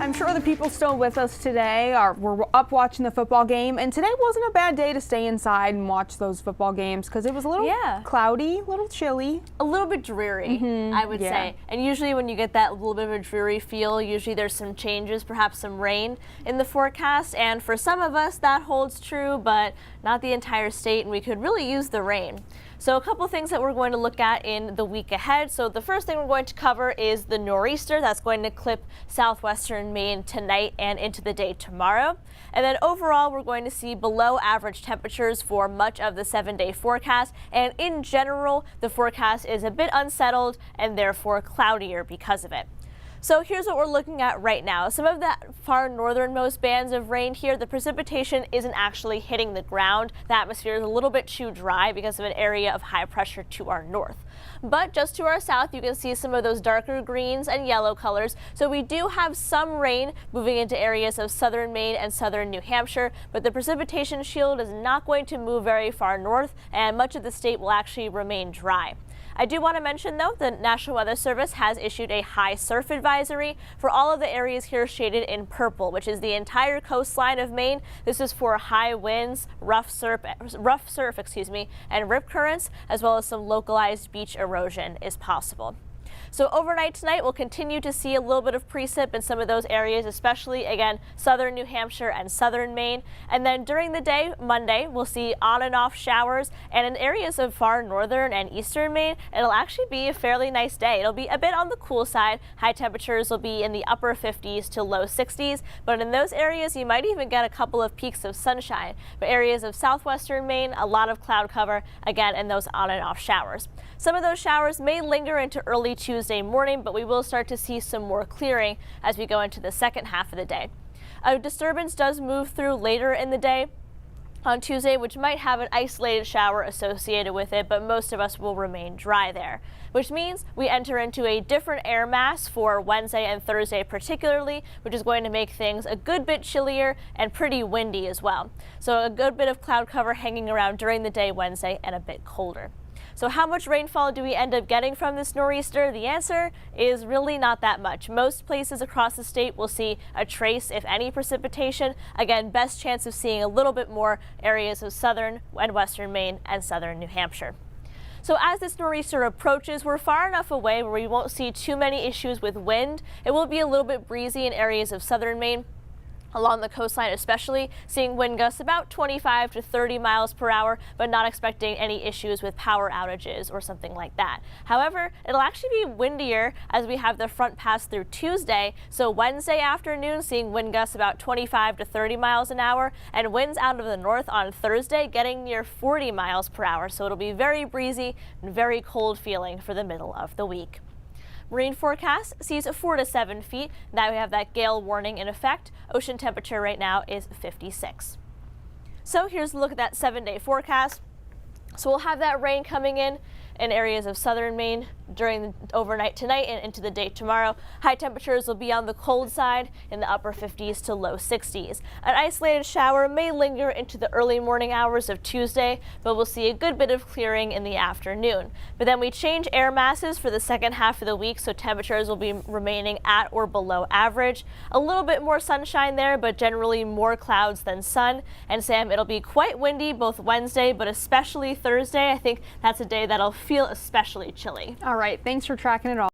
I'm sure the people still with us today were up watching the football game, and today wasn't a bad day to stay inside and watch those football games because it was a little cloudy, a little chilly. A little bit dreary, I would say. And usually when you get that little bit of a dreary feel, usually there's some changes, perhaps some rain in the forecast, and for some of us that holds true, but not the entire state, and we could really use the rain. So a couple things that we're going to look at in the week ahead. So the first thing we're going to cover is the nor'easter that's going to clip southwestern Maine tonight and into the day tomorrow. And then overall, we're going to see below average temperatures for much of the 7-day forecast. And in general, the forecast is a bit unsettled and therefore cloudier because of it. So here's what we're looking at right now. Some of the far northernmost bands of rain here, the precipitation isn't actually hitting the ground. The atmosphere is a little bit too dry because of an area of high pressure to our north. But just to our south, you can see some of those darker greens and yellow colors. So we do have some rain moving into areas of southern Maine and southern New Hampshire, but the precipitation shield is not going to move very far north, and much of the state will actually remain dry. I do want to mention, though, the National Weather Service has issued a high surf advisory for all of the areas here shaded in purple, which is the entire coastline of Maine. This is for high winds, rough surf, and rip currents, as well as some localized beach erosion is possible. So overnight tonight, we'll continue to see a little bit of precip in some of those areas, especially, again, southern New Hampshire and southern Maine. And then during the day, Monday, we'll see on and off showers. And in areas of far northern and eastern Maine, it'll actually be a fairly nice day. It'll be a bit on the cool side. High temperatures will be in the upper 50s to low 60s. But in those areas, you might even get a couple of peaks of sunshine. But areas of southwestern Maine, a lot of cloud cover, again, and those on and off showers. Some of those showers may linger into early Tuesday morning, but we will start to see some more clearing as we go into the second half of the day. A disturbance does move through later in the day on Tuesday, which might have an isolated shower associated with it, but most of us will remain dry there, which means we enter into a different air mass for Wednesday and Thursday particularly, which is going to make things a good bit chillier and pretty windy as well. So a good bit of cloud cover hanging around during the day Wednesday and a bit colder. So how much rainfall do we end up getting from this nor'easter? The answer is really not that much. Most places across the state will see a trace, if any, precipitation. Again, best chance of seeing a little bit more areas of southern and western Maine and southern New Hampshire. So as this nor'easter approaches, we're far enough away where we won't see too many issues with wind. It will be a little bit breezy in areas of southern Maine, along the coastline especially, seeing wind gusts about 25 to 30 miles per hour, but not expecting any issues with power outages or something like that. However, it'll actually be windier as we have the front pass through Tuesday. So Wednesday afternoon, seeing wind gusts about 25 to 30 miles an hour, and winds out of the north on Thursday getting near 40 miles per hour. So it'll be very breezy and very cold feeling for the middle of the week. Marine forecast sees 4 to 7 feet. Now we have that gale warning in effect. Ocean temperature right now is 56. So here's a look at that 7-day forecast. So we'll have that rain coming in areas of southern Maine during the overnight tonight and into the day tomorrow. High temperatures will be on the cold side in the upper 50s to low 60s. An isolated shower may linger into the early morning hours of Tuesday, but we'll see a good bit of clearing in the afternoon. But then we change air masses for the second half of the week, so temperatures will be remaining at or below average. A little bit more sunshine there, but generally more clouds than sun. And Sam, it'll be quite windy both Wednesday, but especially Thursday. I think that's a day that'll feel especially chilly. All right, thanks for tracking it all.